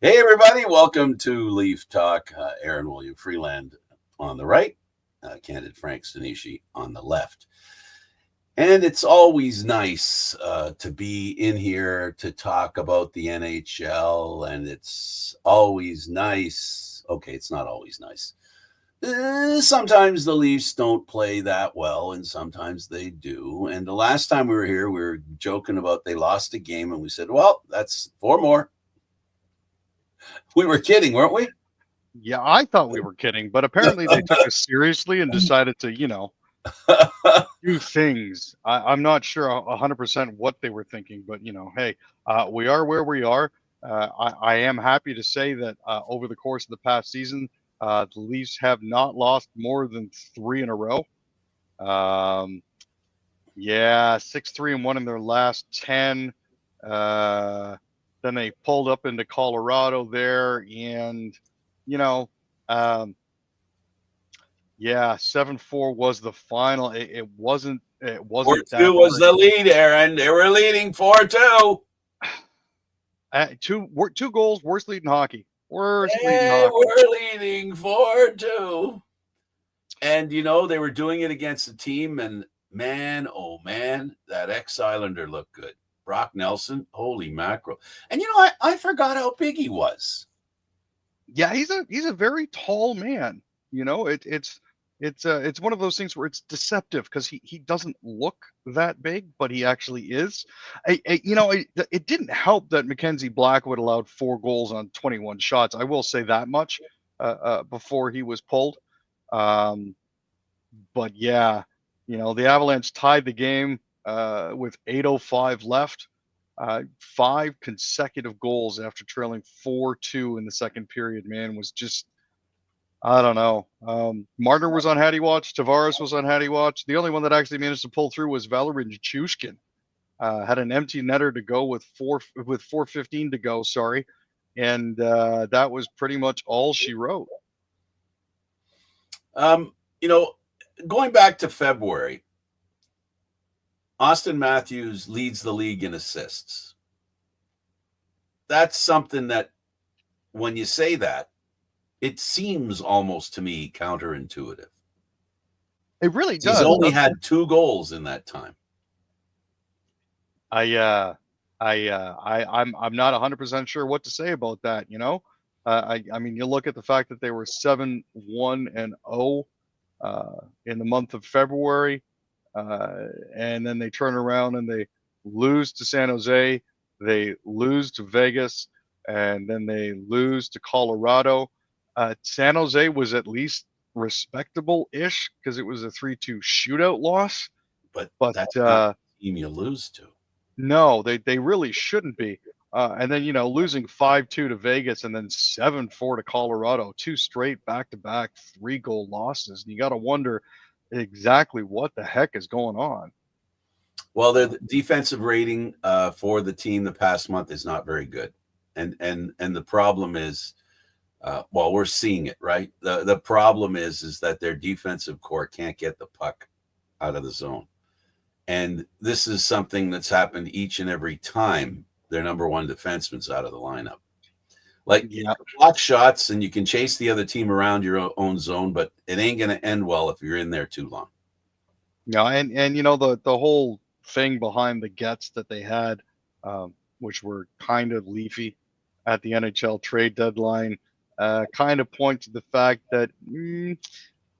Hey, everybody. Welcome to Leaf Talk. Aaron William Freeland on the right, Candid Frank Stanisci on the left. And it's always nice to be in here to talk about the NHL. And it's always nice. Okay, it's not always nice. Sometimes the Leafs don't play that well, and sometimes they do. And the last time we were here, we were joking about they lost a game, and we said, well, that's four more. We were kidding, weren't we? Yeah, I thought we were kidding, but apparently they took us seriously and decided to, do things. I'm not sure 100% what they were thinking, but hey, we are where we are. I am happy to say that over the course of the past season, the Leafs have not lost more than 3 in a row. Yeah, 6-3-1 in their last 10. Then they pulled up into Colorado there, and um, yeah, 7-4 was the final. It wasn't. It wasn't that. 4-2 was the lead, Aaron. They were leading 4-2. Two goals, worst lead in hockey. Worst lead in They hockey. were leading 4-2. And, they were doing it against a team, and man, oh man, that ex-Islander looked good. Brock Nelson, holy mackerel. And, I forgot how big he was. Yeah, he's a very tall man. It's one of those things where it's deceptive because he doesn't look that big, but he actually is. It didn't help that Mackenzie Blackwood allowed 4 goals on 21 shots. I will say that much before he was pulled. But yeah, the Avalanche tied the game with 8:05 left. 5 consecutive goals after trailing 4-2 in the second period, man, was just, I don't know. Marner was on Hattie Watch. Tavares was on Hattie Watch. The only one that actually managed to pull through was Valery Nichushkin. Had an empty netter to go with 4:15 to go. Sorry, and that was pretty much all she wrote. Going back to February, Austin Matthews leads the league in assists. That's something that, when you say that, it seems almost to me counterintuitive. It really does. He's only had 2 goals in that time. I'm not 100% sure what to say about that. I mean, you look at the fact that they were 7-1-0 in the month of February, and then they turn around and they lose to San Jose, they lose to Vegas, and then they lose to Colorado. San Jose was at least respectable-ish because it was a 3-2 shootout loss. But that's not the team you lose to. No, they really shouldn't be. And then, losing 5-2 to Vegas and then 7-4 to Colorado, 2 straight back-to-back 3-goal losses. And you got to wonder exactly what the heck is going on. Well, the defensive rating for the team the past month is not very good. And the problem is, we're seeing it, right? The problem is that their defensive core can't get the puck out of the zone. And this is something that's happened each and every time their number one defenseman's out of the lineup. You can block shots and you can chase the other team around your own zone, but it ain't going to end well if you're in there too long. Yeah, and the whole thing behind the gets that they had, which were kind of leafy at the NHL trade deadline, kind of point to the fact that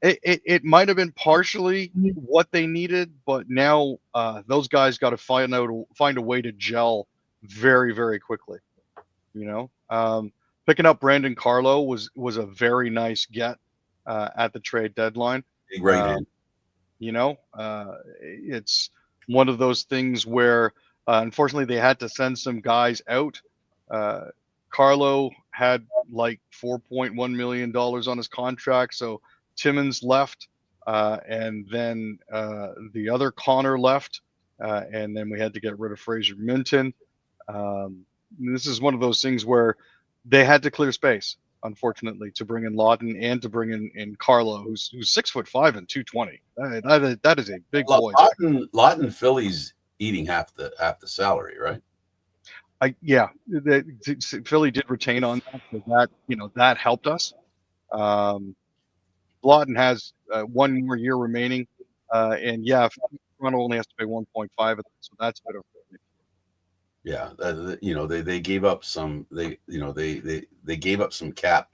it might have been partially what they needed, but now those guys got to find a way to gel very, very quickly. Picking up Brandon Carlo was a very nice get at the trade deadline. Big right hand. It's one of those things where unfortunately they had to send some guys out. Carlo had like $4.1 million on his contract, so Timmins left, and then the other Connor left, and then we had to get rid of Fraser Minton. This is one of those things where they had to clear space, unfortunately, to bring in Lawton and to bring in Carlo, who's 6'5" and 220. That is a big boy. Lawton Philly's eating half the salary, right? Philly did retain on that, so that helped us. Lawton has 1 more year remaining, and Toronto only has to pay 1.5 of that, so that's a bit of. Yeah, they gave up some they gave up some cap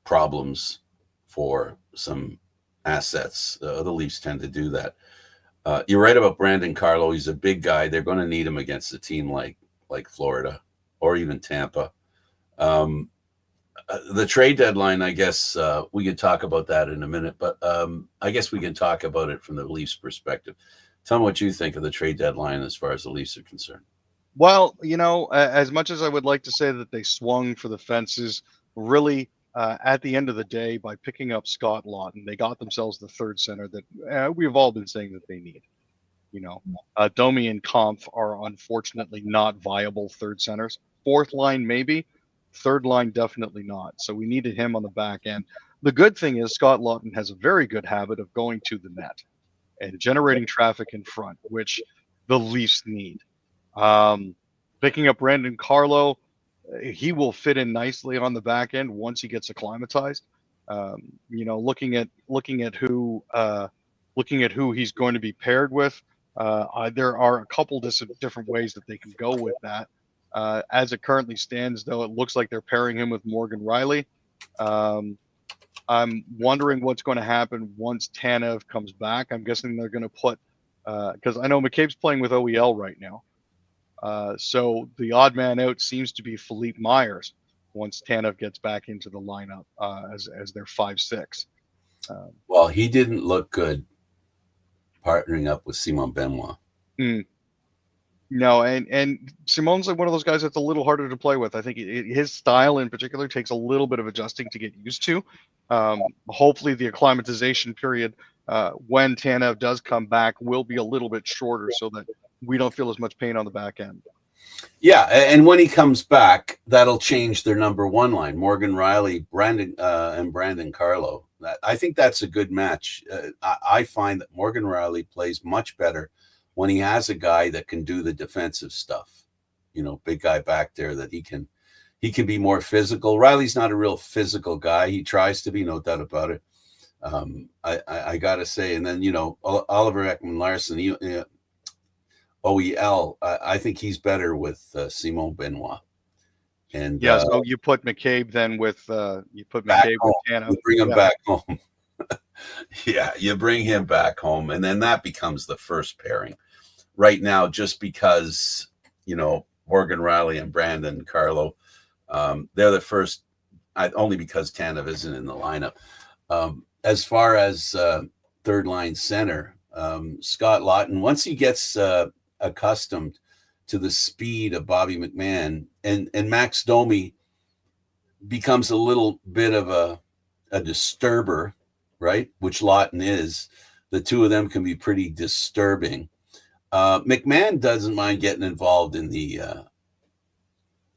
problems for some assets. The Leafs tend to do that. You're right about Brandon Carlo. He's a big guy. They're going to need him against a team like Florida or even Tampa. The trade deadline, I guess we could talk about that in a minute, but I guess we can talk about it from the Leafs perspective. Tell me what you think of the trade deadline as far as the Leafs are concerned. Well, as much as I would like to say that they swung for the fences, really, at the end of the day, by picking up Scott Lawton, they got themselves the third center that we've all been saying that they need. Domi and Kampf are unfortunately not viable third centers. Fourth line, maybe. Third line, definitely not. So we needed him on the back end. The good thing is Scott Lawton has a very good habit of going to the net and generating traffic in front, which the Leafs need. Picking up Brandon Carlo, he will fit in nicely on the back end once he gets acclimatized. Looking at who he's going to be paired with, there are a couple different ways that they can go with that. As it currently stands, though, it looks like they're pairing him with Morgan Rielly. I'm wondering what's going to happen once Tanev comes back. I'm guessing they're going to put because I know McCabe's playing with OEL right now. So the odd man out seems to be Philippe Myers once Tanev gets back into the lineup as their 5-6. Well, he didn't look good partnering up with Simon Benoit. No, and Simon's like one of those guys that's a little harder to play with. I think his style in particular takes a little bit of adjusting to get used to. Hopefully the acclimatization period when Tanev does come back will be a little bit shorter so that we don't feel as much pain on the back end. Yeah, and when he comes back, that'll change their number one line: Morgan Rielly, Brandon Carlo. I think that's a good match. I find that Morgan Rielly plays much better when he has a guy that can do the defensive stuff. Big guy back there that he can be more physical. Riley's not a real physical guy. He tries to be, no doubt about it. I gotta say, and then Oliver Ekman-Larsson, OEL. I think he's better with Simon Benoit. And so you put McCabe then with Tanev. You bring him back home. Yeah, you bring him back home, and then that becomes the first pairing. Right now, just because Morgan Rielly and Brandon Carlo, they're the first. Only because Tanev isn't in the lineup. As far as third line center, Scott Lawton, once he gets accustomed to the speed of Bobby McMahon, and Max Domi becomes a little bit of a disturber, right? Which Lawton is. The two of them can be pretty disturbing. McMahon doesn't mind getting involved in the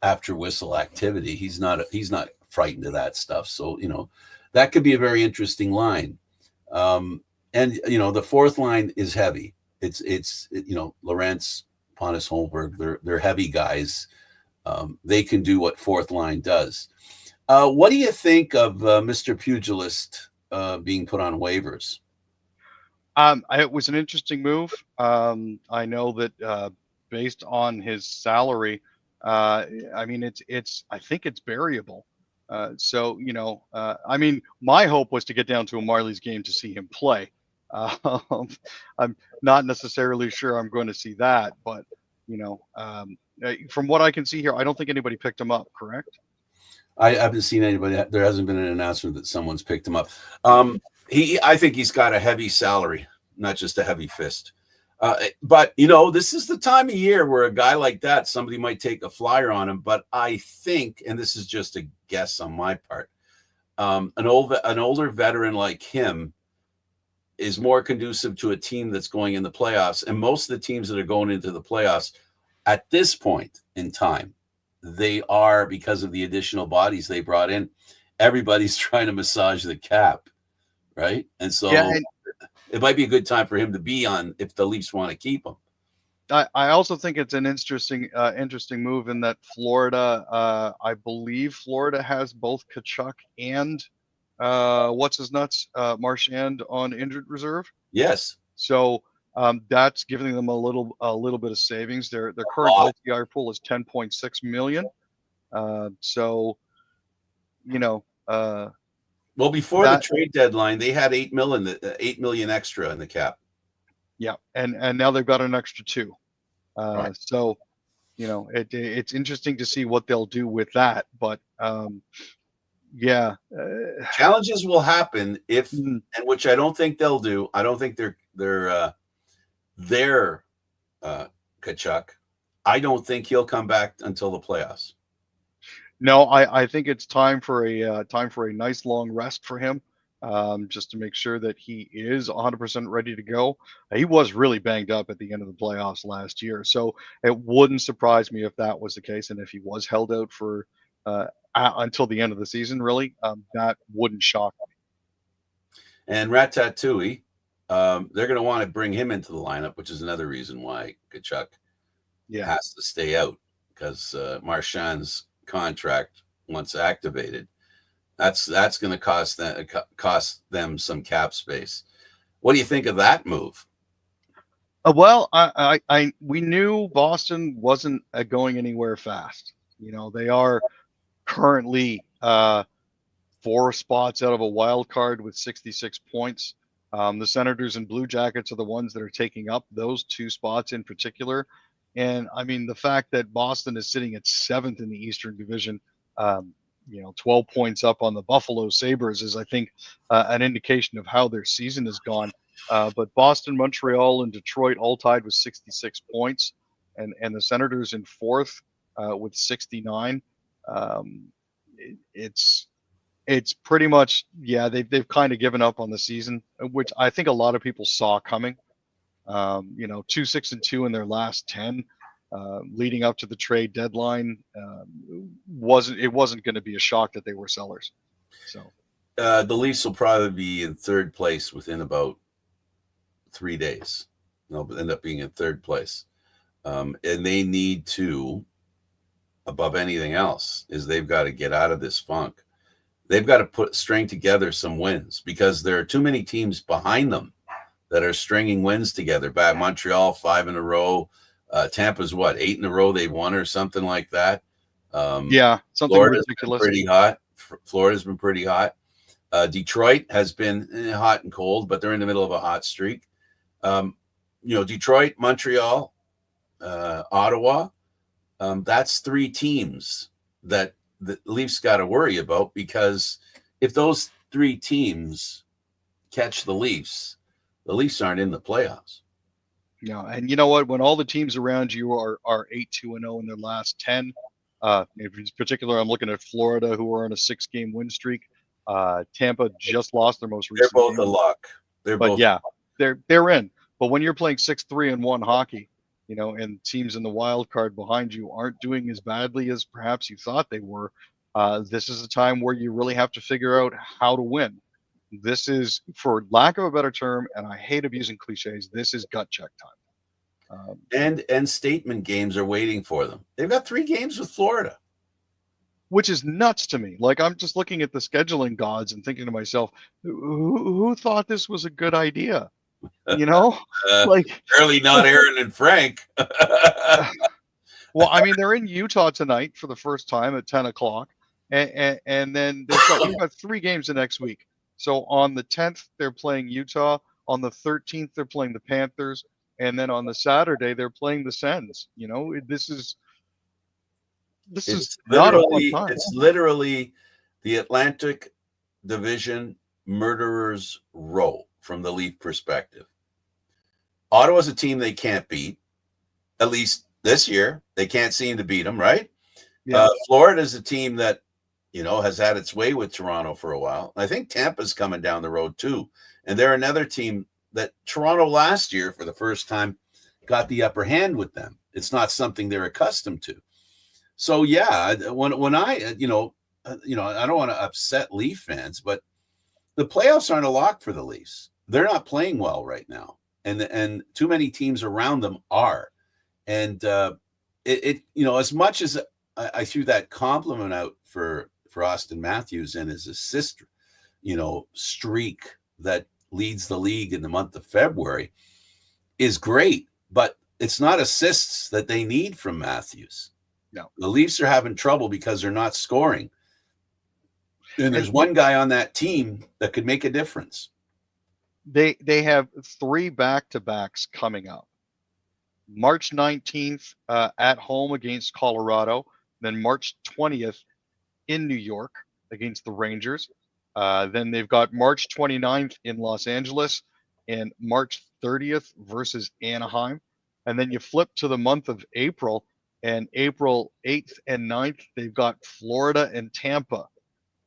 after whistle activity. He's not frightened of that stuff. So, that could be a very interesting line. And the fourth line is heavy. It's Lorentz, Pontus Holmberg, they're heavy guys. They can do what fourth line does. What do you think of Mr. Pugilist being put on waivers? It was an interesting move. I know that based on his salary, I think it's variable. My hope was to get down to a Marlies game to see him play. I'm not necessarily sure I'm going to see that, but from what I can see here, I don't think anybody picked him up. Correct? I haven't seen anybody. There hasn't been an announcement that someone's picked him up. I think he's got a heavy salary, not just a heavy fist. But this is the time of year where a guy like that, somebody might take a flyer on him. But I think, and this is just a guess on my part, an older veteran like him is more conducive to a team that's going in the playoffs. And most of the teams that are going into the playoffs at this point in time, they are, because of the additional bodies they brought in, everybody's trying to massage the cap, right? And so it might be a good time for him to be on if the Leafs want to keep him. I also think it's an interesting move in that Florida, I believe Florida has both Kachuk and what's his nuts, Marchand on injured reserve. Yes. So that's giving them a little bit of savings. Their current Lot. LTIR pool is 10.6 million. So you know Well, before the that trade deadline, they had 8 million extra in the cap. yeah, and now they've got an extra 2. Right. So it's interesting to see what they'll do with that. But yeah, Challenges will happen if, mm, and which I don't think they'll do. I don't think they're Kachuk. I don't think he'll come back until the playoffs. no, I think it's time for a nice long rest for him, just to make sure that he is 100% ready to go. He was really banged up at the end of the playoffs last year, so it wouldn't surprise me if that was the case, and if he was held out for until the end of the season. Really, that wouldn't shock me. And Ratatouille, they're going to want to bring him into the lineup, which is another reason why Kachuk Yeah. has to stay out, because Marchand's contract, once activated, that's going to cost them some cap space. What do you think of that move? Well, we knew Boston wasn't going anywhere fast. They are currently 4 spots out of a wild card with 66 points. The Senators and Blue Jackets are the ones that are taking up those 2 spots in particular. And I mean, the fact that Boston is sitting at 7th in the Eastern Division, 12 points up on the Buffalo Sabres is, I think, an indication of how their season has gone. But Boston, Montreal, and Detroit all tied with 66 points, and the Senators in 4th with 69. It's pretty much, yeah, they've kind of given up on the season, which I think a lot of people saw coming. 2-6-2 in their last 10, leading up to the trade deadline. It wasn't going to be a shock that they were sellers. So the Leafs will probably be in 3rd place within about 3 days. They'll end up being in 3rd place, and they need to, above anything else, is they've got to get out of this funk. They've got to string together some wins, because there are too many teams behind them that are stringing wins together. Bad Montreal, 5 in a row. Tampa's 8 in a row they've won, or something like that. Yeah, something Florida's ridiculous. been pretty hot. Florida's been pretty hot. Detroit has been hot and cold, but they're in the middle of a hot streak. Detroit, Montreal, Ottawa. That's 3 teams that the Leafs got to worry about, because if those 3 teams catch the Leafs aren't in the playoffs. Yeah, and you know what? When all the teams around you are 8-2-0 in their last 10, in particular, I'm looking at Florida, who are on a 6-game win streak. Tampa just lost their most recent. They're both game. a lock. They're in. But when you're playing 6-3-1 hockey, and teams in the wild card behind you aren't doing as badly as perhaps you thought they were, this is a time where you really have to figure out how to win. This is, for lack of a better term, and I hate abusing cliches, this is gut check time. And statement games are waiting for them. They've got 3 games with Florida, which is nuts to me. Like, I'm just looking at the scheduling gods and thinking to myself, who thought this was a good idea? Early, not Aaron and Frank. Well, I mean, they're in Utah tonight for the first time at 10 o'clock. And then we've got 3 games the next week. So on the 10th, they're playing Utah. On the 13th, they're playing the Panthers. And then on the Saturday, they're playing the Sens. This is not a fun time. It's literally the Atlantic Division murderer's row from the Leaf perspective. Ottawa's a team they can't beat, at least this year. They can't seem to beat them, right? Yeah. Florida's a team that, has had its way with Toronto for a while. I think Tampa's coming down the road too. And they're another team that Toronto last year, for the first time, got the upper hand with them. It's not something they're accustomed to. So yeah, when I don't want to upset Leaf fans, but the playoffs aren't a lock for the Leafs. They're not playing well right now, and too many teams around them are. And as much as I threw that compliment out for Austin Matthews and his assist, streak that leads the league in the month of February is great, but it's not assists that they need from Matthews. No. The Leafs are having trouble because they're not scoring. And there's one guy on that team that could make a difference. They have 3 back-to-backs coming up. March 19th at home against Colorado, then March 20th in New York against the Rangers. Then they've got March 29th in Los Angeles and March 30th versus Anaheim. And then you flip to the month of April, and April 8th and 9th, they've got Florida and Tampa,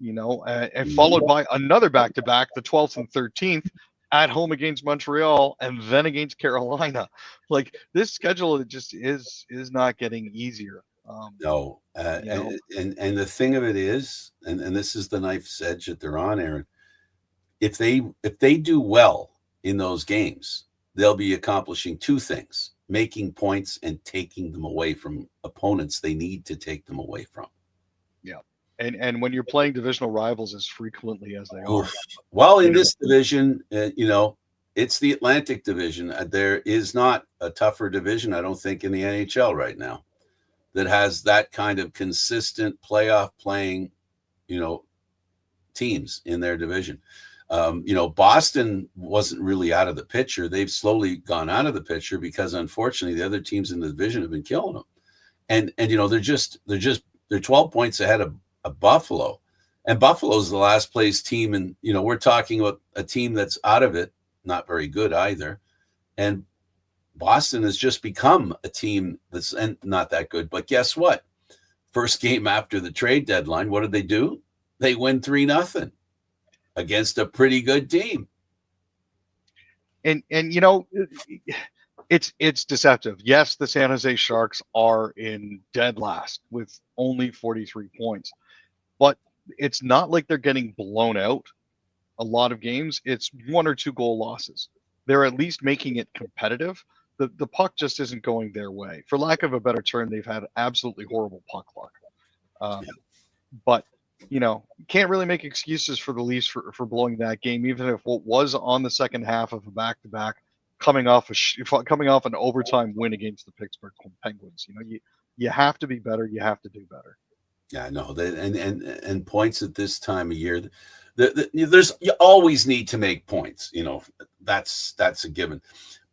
and followed by another back-to-back, the 12th and 13th, at home against Montreal and then against Carolina. Like, this schedule just is not getting easier. No. And the thing of it is, and this is the knife's edge that they're on, Aaron, if they do well in those games, they'll be accomplishing 2 things: making points and taking them away from opponents they need to take them away from. Yeah. And when you're playing divisional rivals as frequently as they are. Well, in this division, it's the Atlantic Division. There is not a tougher division, I don't think, in the NHL right now that has that kind of consistent playoff playing, teams in their division. Boston wasn't really out of the picture. They've slowly gone out of the picture because, unfortunately, the other teams in the division have been killing them. And they're 12 points ahead of Buffalo, and Buffalo's the last place team. And, we're talking about a team that's out of it, not very good either. And Boston has just become a team that's not that good. But guess what? First game after the trade deadline, what did they do? They win 3-0 against a pretty good team. And it's deceptive. Yes, the San Jose Sharks are in dead last with only 43 points, but it's not like they're getting blown out a lot of games. It's 1 or 2 goal losses. They're at least making it competitive. The puck just isn't going their way. For lack of a better term, they've had absolutely horrible puck luck. But can't really make excuses for the Leafs for blowing that game, even if what was on the second half of a back-to-back, coming off an overtime win against the Pittsburgh Penguins. You have to be better. You have to do better. Yeah, no, and points at this time of year, you always need to make points. That's a given.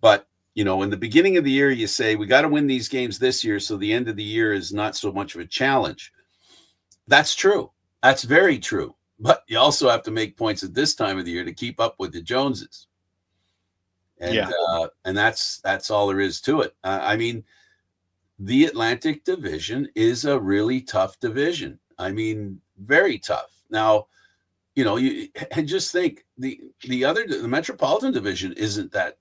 But in the beginning of the year, you say we got to win these games this year, so the end of the year is not so much of a challenge. That's true. That's very true. But you also have to make points at this time of the year to keep up with the Joneses. And and that's all there is to it. I mean, the Atlantic Division is a really tough division. I mean, very tough. Now, and just think the Metropolitan Division isn't that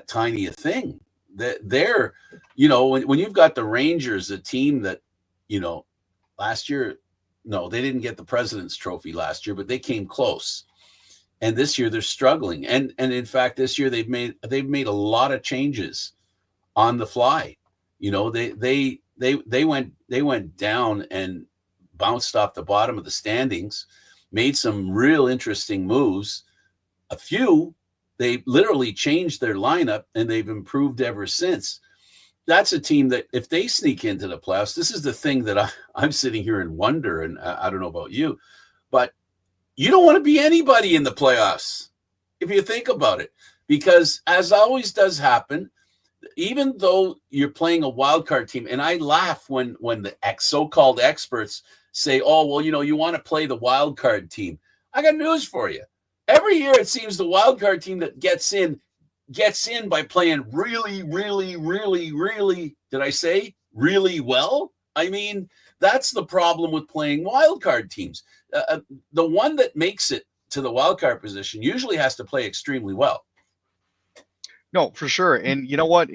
tiny a thing. They're when you've got the Rangers, a team that last year, no, they didn't get the President's Trophy last year, but they came close. And this year they're struggling. And in fact, this year they've made a lot of changes on the fly. They went down and bounced off the bottom of the standings, made some real interesting moves. A few, they literally changed their lineup, and they've improved ever since. That's a team that if they sneak into the playoffs, this is the thing that I'm sitting here and wonder, and I don't know about you, but you don't want to be anybody in the playoffs, if you think about it, because as always does happen, even though you're playing a wild card team, and I laugh when the so-called experts say, oh, well, you want to play the wild card team. I got news for you. Every year it seems the wild card team that gets in by playing really, really, really, really, did I say really well? I mean, that's the problem with playing wild card teams. The one that makes it to the wild card position usually has to play extremely well. No, for sure. And you know what?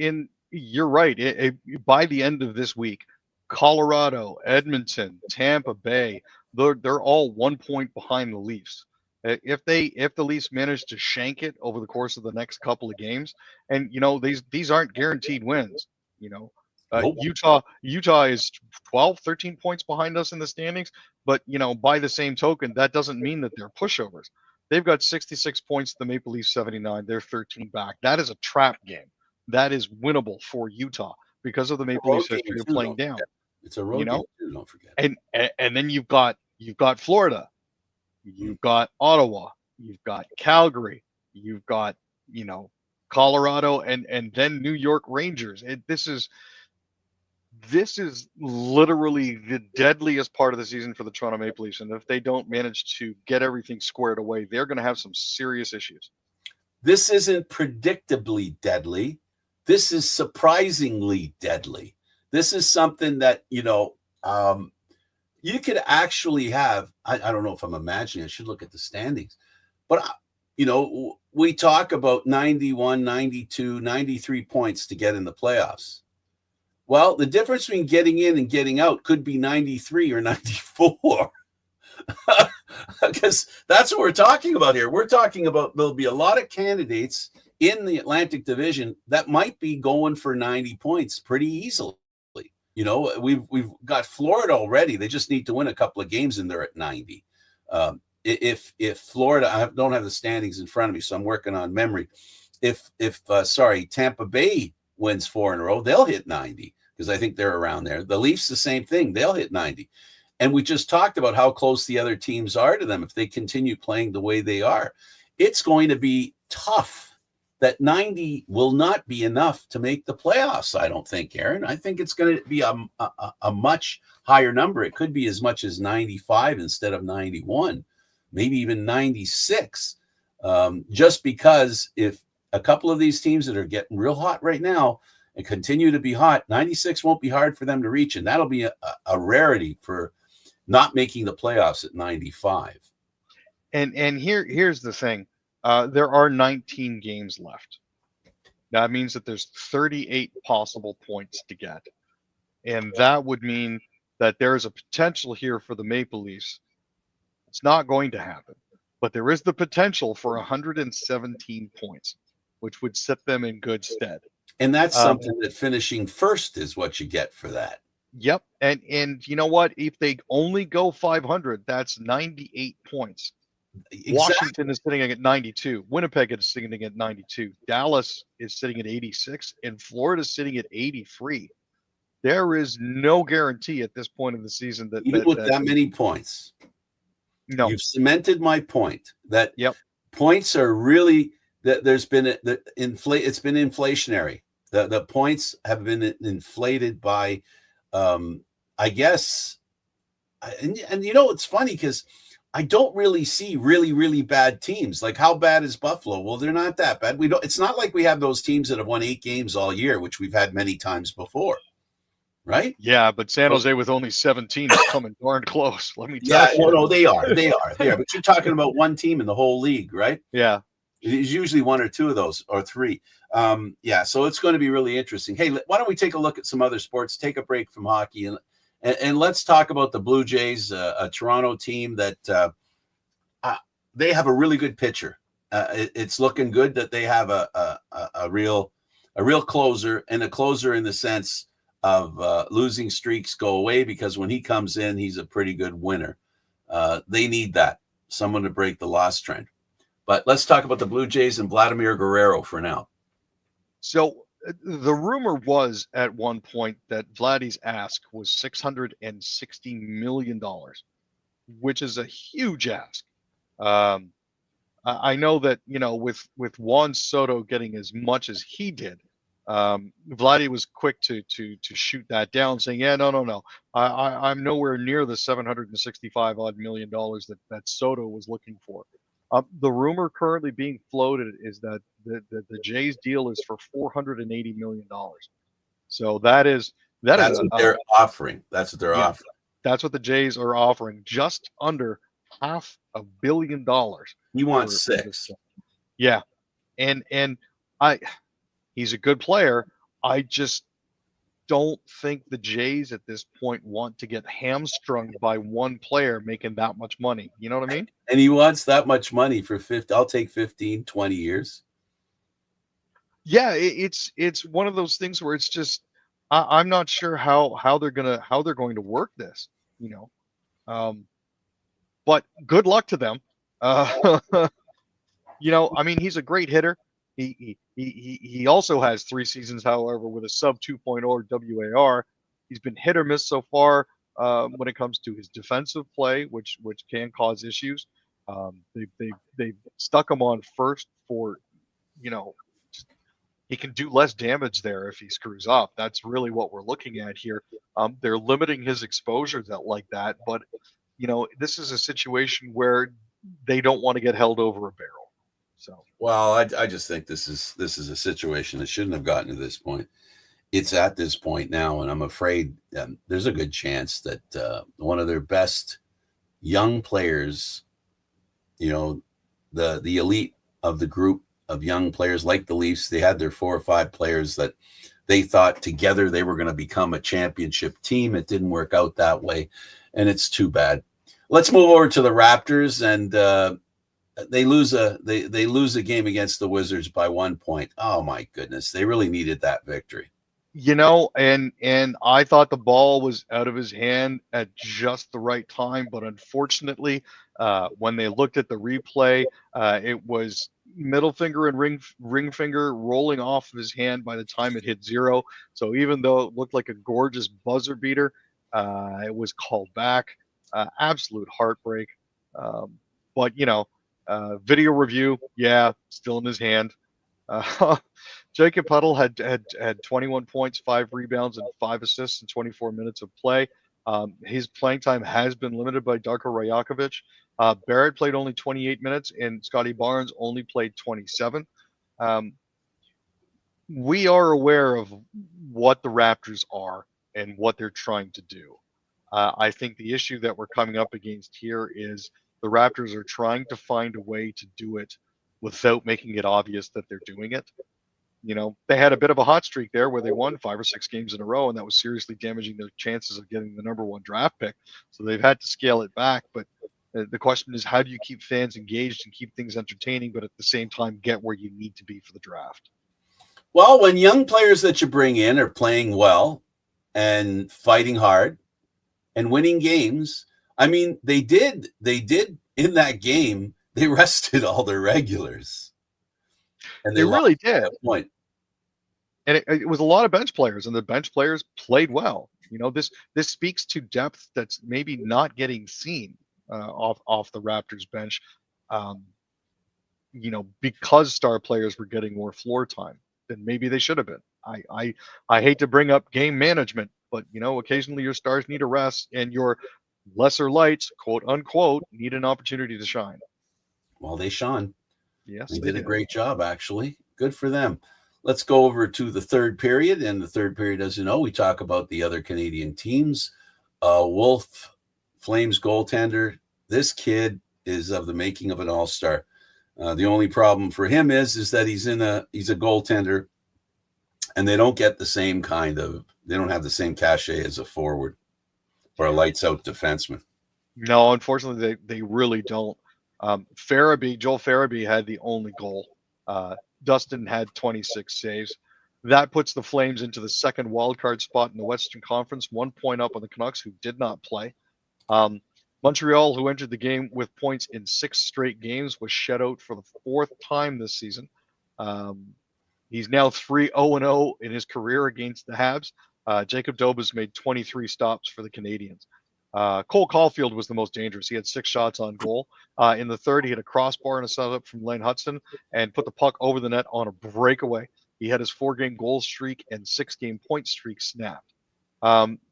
You're right. By the end of this week, Colorado, Edmonton, Tampa Bay, they're all 1 point behind the Leafs. If the Leafs manage to shank it over the course of the next couple of games, and these aren't guaranteed wins. Nope. Utah is 12, 13 points behind us in the standings, but by the same token, that doesn't mean that they're pushovers. They've got 66 points, the Maple Leafs 79. They're 13 back. That is a trap game. That is winnable for Utah because of the Maple Leafs history of playing down. It's a road game too, don't forget. And then you've got Florida, you've got Ottawa, you've got Calgary, you've got Colorado, and then New York Rangers. This is literally the deadliest part of the season for the Toronto Maple Leafs, and if they don't manage to get everything squared away, they're going to have some serious issues. This isn't predictably deadly. This is surprisingly deadly. This is something that you could actually have. I don't know if I'm imagining. I should look at the standings, but we talk about 91, 92, 93 points to get in the playoffs. Well, the difference between getting in and getting out could be 93 or 94. Because that's what we're talking about here. We're talking about there'll be a lot of candidates in the Atlantic Division that might be going for 90 points pretty easily. We've got Florida already. They just need to win a couple of games and they're at 90. If Florida, I don't have the standings in front of me, so I'm working on memory. If Tampa Bay wins 4 in a row, they'll hit 90 because I think they're around there. The Leafs, the same thing. They'll hit 90. And we just talked about how close the other teams are to them if they continue playing the way they are. It's going to be tough. That 90 will not be enough to make the playoffs, I don't think, Aaron. I think it's going to be a much higher number. It could be as much as 95 instead of 91, maybe even 96, just because if a couple of these teams that are getting real hot right now and continue to be hot, 96 won't be hard for them to reach, and that'll be a rarity for not making the playoffs at 95. And here's the thing. There are 19 games left. That means that there's 38 possible points to get. And that would mean that there is a potential here for the Maple Leafs. It's not going to happen, but there is the potential for 117 points, which would set them in good stead. And that's something that finishing first is what you get for that. Yep. And you know what? If they only go 500, that's 98 points. Exactly. Washington is sitting at 92. Winnipeg is sitting at 92. Dallas is sitting at 86. And Florida is sitting at 83. There is no guarantee at this point in the season that even with that many points. No. You've cemented my point that points are really that there's been it's been inflationary. The points have been inflated by I guess and it's funny because I don't really see really, really bad teams. Like, how bad is Buffalo? Well, they're not that bad. It's not like we have those teams that have won 8 games all year, which we've had many times before, right? Yeah, but San Jose with only 17 is coming darn close. Let me tell you. No, they are. But you're talking about one team in the whole league, right? Yeah. It's usually 1 or 2 of those, or 3. So it's going to be really interesting. Hey, why don't we take a look at some other sports? Take a break from hockey and let's talk about the Blue Jays, a Toronto team that they have a really good pitcher. It's looking good that they have a real closer, and a closer in the sense of losing streaks go away because when he comes in, he's a pretty good winner. They need that, someone to break the loss trend. But let's talk about the Blue Jays and Vladimir Guerrero for now. So the rumor was at one point that Vladdy's ask was $660 million, which is a huge ask. I know that, with Juan Soto getting as much as he did, Vladdy was quick to shoot that down, saying, yeah, no. I'm nowhere near the $765 odd million that Soto was looking for. The rumor currently being floated is that the Jays deal is for $480 million. So that's what they're offering. That's what they're offering. That's what the Jays are offering, just under $500 million. You want 6? Yeah, and he's a good player. I just don't think the Jays at this point want to get hamstrung by one player making that much money. You know what I mean? And he wants that much money for 50. I'll take 15, 20 years. Yeah, it's one of those things where it's just I'm not sure how they're going to work this, you know. But good luck to them. Uh, I mean, he's a great hitter. He also has 3 seasons, however, with a sub 2.0 WAR. He's been hit or miss so far when it comes to his defensive play, which can cause issues. They stuck him on first for, you know, he can do less damage there if he screws up. That's really what we're looking at here. They're limiting his exposure like that, but this is a situation where they don't want to get held over a barrel. So, Well, I just think this is a situation that shouldn't have gotten to this point. It's at this point now, and I'm afraid there's a good chance that one of their best young players, the elite of the group of young players like the Leafs, they had their 4 or 5 players that they thought together they were going to become a championship team. It didn't work out that way, and it's too bad. Let's move over to the Raptors, and they lose a game against the Wizards by 1 point. Oh my goodness, they really needed that victory. And I thought the ball was out of his hand at just the right time, but unfortunately, when they looked at the replay, it was middle finger and ring finger rolling off of his hand by the time it hit 0. So even though it looked like a gorgeous buzzer beater, it was called back. Absolute heartbreak. But video review, yeah, still in his hand. Jacob Puddle had 21 points, 5 rebounds, and 5 assists in 24 minutes of play. His playing time has been limited by Darko Rajakovic. Barrett played only 28 minutes, and Scotty Barnes only played 27. We are aware of what the Raptors are and what they're trying to do. I think the issue that we're coming up against here is the Raptors are trying to find a way to do it without making it obvious that they're doing it. They had a bit of a hot streak there where they won 5 or 6 games in a row, and that was seriously damaging their chances of getting the #1 draft pick. So they've had to scale it back. But the question is, how do you keep fans engaged and keep things entertaining, but at the same time get where you need to be for the draft? Well, when young players that you bring in are playing well and fighting hard and winning games, I mean, they did in that game. They rested all their regulars, and They really did. That point. And it was a lot of bench players, and the bench players played well. This speaks to depth that's maybe not getting seen off the Raptors bench. Because star players were getting more floor time than maybe they should have been. I hate to bring up game management, but occasionally your stars need a rest, and your lesser lights, quote unquote, need an opportunity to shine. Well, they shone. Yes, they did a great job, actually. Good for them. Let's go over to the third period. And the third period, as you know, we talk about the other Canadian teams. Wolf, Flames goaltender. This kid is of the making of an all-star. The only problem for him is that he's a goaltender, and they don't get the same they don't have the same cachet as a forward or a lights-out defenseman. No, unfortunately, they really don't. Joel Farabee had the only goal. Dustin had 26 saves. That puts the Flames into the second wildcard spot in the Western Conference, 1 point up on the Canucks, who did not play. Montreal, who entered the game with points in 6 straight games, was shut out for the 4th time this season. He's now 3-0-0 in his career against the Habs. Jacob Dobas made 23 stops for the Canadians. Cole Caulfield was the most dangerous. He had 6 shots on goal. In the third, he had a crossbar and a setup from Lane Hudson and put the puck over the net on a breakaway. He had his 4-game goal streak and 6-game point streak snapped.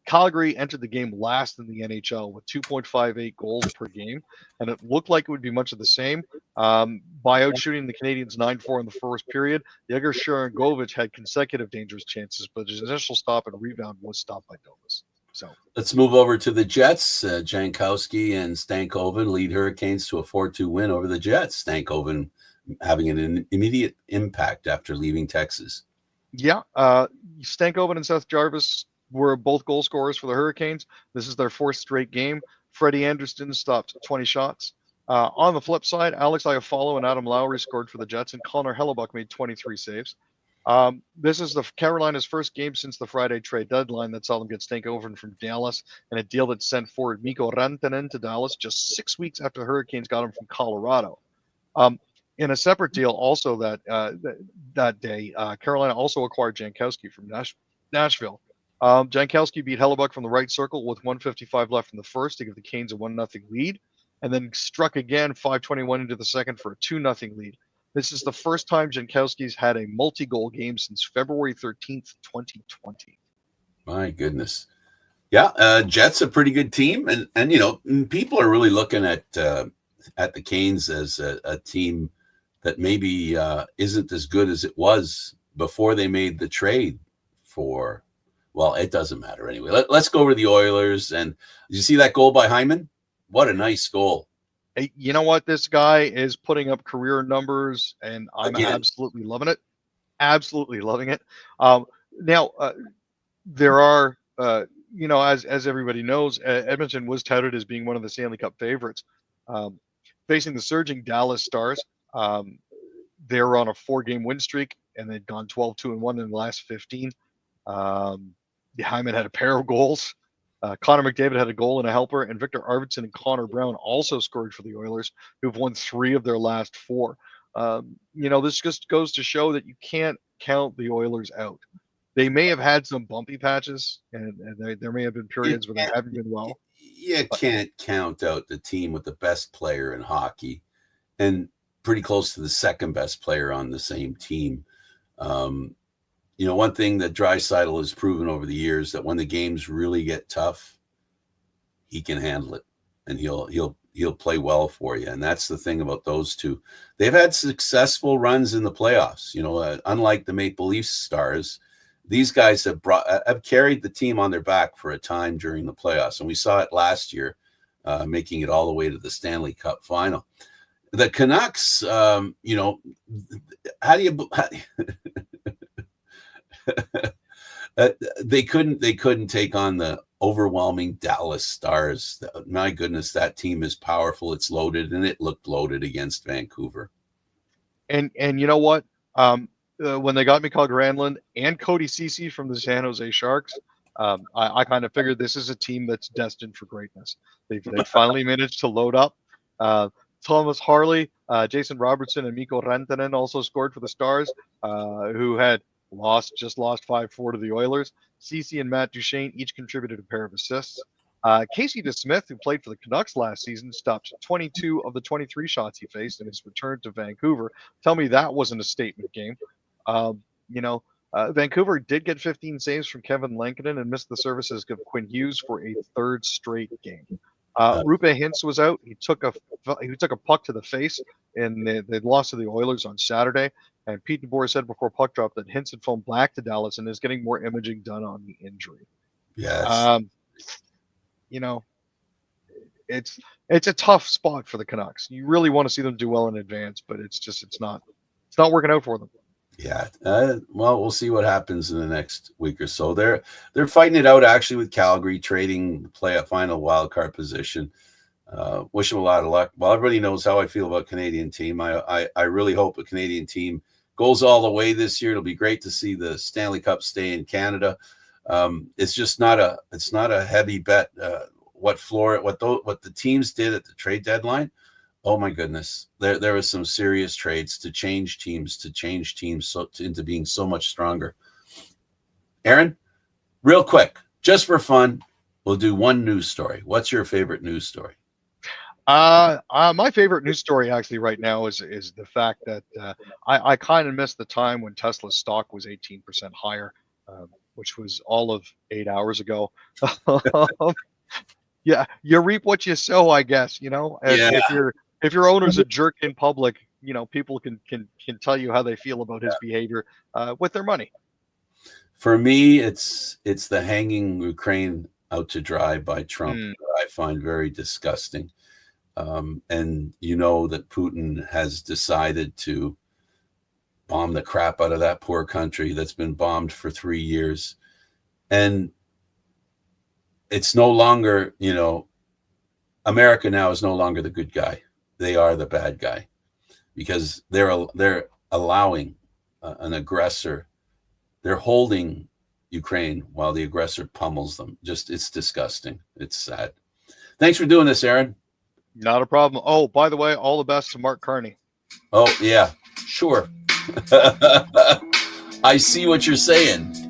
Calgary entered the game last in the NHL with 2.58 goals per game, and it looked like it would be much of the same. By outshooting the Canadians 9-4 in the first period, Yegor Sharangovich had consecutive dangerous chances, but his initial stop and rebound was stopped by Dobas. So let's move over to the Jets. Jankowski and Stankoven lead Hurricanes to a 4-2 win over the Jets. Stankoven having an immediate impact after leaving Texas. Yeah, Stankoven and Seth Jarvis were both goal scorers for the Hurricanes. This is their 4th straight game. Freddie Anderson stopped 20 shots. On the flip side, Alex Iafallo and Adam Lowry scored for the Jets, and Connor Hellebuck made 23 saves. This is the Carolina's first game since the Friday trade deadline that saw them get Stankoven from Dallas, and a deal that sent forward Mikko Rantanen to Dallas just 6 weeks after the Hurricanes got him from Colorado. In a separate deal, also that day, Carolina also acquired Jankowski from Nashville. Jankowski beat Hellebuck from the right circle with 1:55 left in the first to give the Canes a 1-0 lead, and then struck again 5:21 into the second for a 2-0 lead. This is the first time Jankowski's had a multi-goal game since February 13th, 2020. My goodness. Yeah, Jets a pretty good team, and people are really looking at the Canes as a team that maybe isn't as good as it was before they made the trade for. Well, it doesn't matter anyway. Let's go over to the Oilers. And did you see that goal by Hyman? What a nice goal. Hey, you know what? This guy is putting up career numbers, and I'm absolutely loving it. Absolutely loving it. Now, there are, as everybody knows, Edmonton was touted as being one of the Stanley Cup favorites. Facing the surging Dallas Stars, they're on a 4-game win streak, and they'd gone 12-2-1 in the last 15. Hyman had a pair of goals. Connor McDavid had a goal and a helper, and Victor Arvidsson and Connor Brown also scored for the Oilers, who've won 3 of their last 4. This just goes to show that you can't count the Oilers out. They may have had some bumpy patches, and there may have been periods where they haven't been well. You can't count out the team with the best player in hockey and pretty close to the second best player on the same team. One thing that Draisaitl has proven over the years, that when the games really get tough, he can handle it, and he'll play well for you. And that's the thing about those two. They've had successful runs in the playoffs. Unlike the Maple Leafs Stars, these guys have carried the team on their back for a time during the playoffs, and we saw it last year, making it all the way to the Stanley Cup final. The Canucks, how do you they couldn't take on the overwhelming Dallas Stars. My goodness, that team is powerful. It's loaded, and it looked loaded against Vancouver. And you know what? When they got Mikael Granlund and Cody Ceci from the San Jose Sharks, I kind of figured this is a team that's destined for greatness. They finally managed to load up. Thomas Harley, Jason Robertson, and Mikko Rantanen also scored for the Stars, who had lost 5-4 to the Oilers. Ceci and Matt Duchene each contributed a pair of assists. Casey DeSmith, who played for the Canucks last season, stopped 22 of the 23 shots he faced in his return to Vancouver. Tell me that wasn't a statement game. Vancouver did get 15 saves from Kevin Lankinen and missed the services of Quinn Hughes for a 3rd straight game. Rupe Hintz was out. He took a puck to the face, and they lost to the Oilers on Saturday. And Pete DeBoer said before puck drop that Hintz had flown back to Dallas and is getting more imaging done on the injury. Yes. It's a tough spot for the Canucks. You really want to see them do well in advance, but it's not working out for them. Yeah. Well, we'll see what happens in the next week or so. They're fighting it out actually with Calgary, trading play a final wild card position. Wish them a lot of luck. Well, everybody knows how I feel about Canadian team. I really hope a Canadian team goes all the way this year. It'll be great to see the Stanley Cup stay in Canada. It's just not a heavy bet. What the teams did at the trade deadline. Oh my goodness, there was some serious trades to change teams into being so much stronger. Aaron, real quick, just for fun, we'll do one news story. What's your favorite news story? My favorite news story actually right now is the fact that I kind of missed the time when Tesla's stock was 18% higher, which was all of 8 hours ago. Yeah, you reap what you sow, I guess. If your owner's a jerk in public, people can tell you how they feel about his behavior with their money. For me, it's the hanging Ukraine out to dry by Trump that I find very disgusting. And that Putin has decided to bomb the crap out of that poor country that's been bombed for 3 years. And it's no longer, America now is no longer the good guy. They are the bad guy because they're allowing an aggressor They're holding Ukraine while the aggressor pummels them. Just, it's disgusting. It's sad. Thanks for doing this, Aaron. Not a problem. Oh, by the way, all the best to Mark Carney. Oh, yeah, sure. I see what you're saying.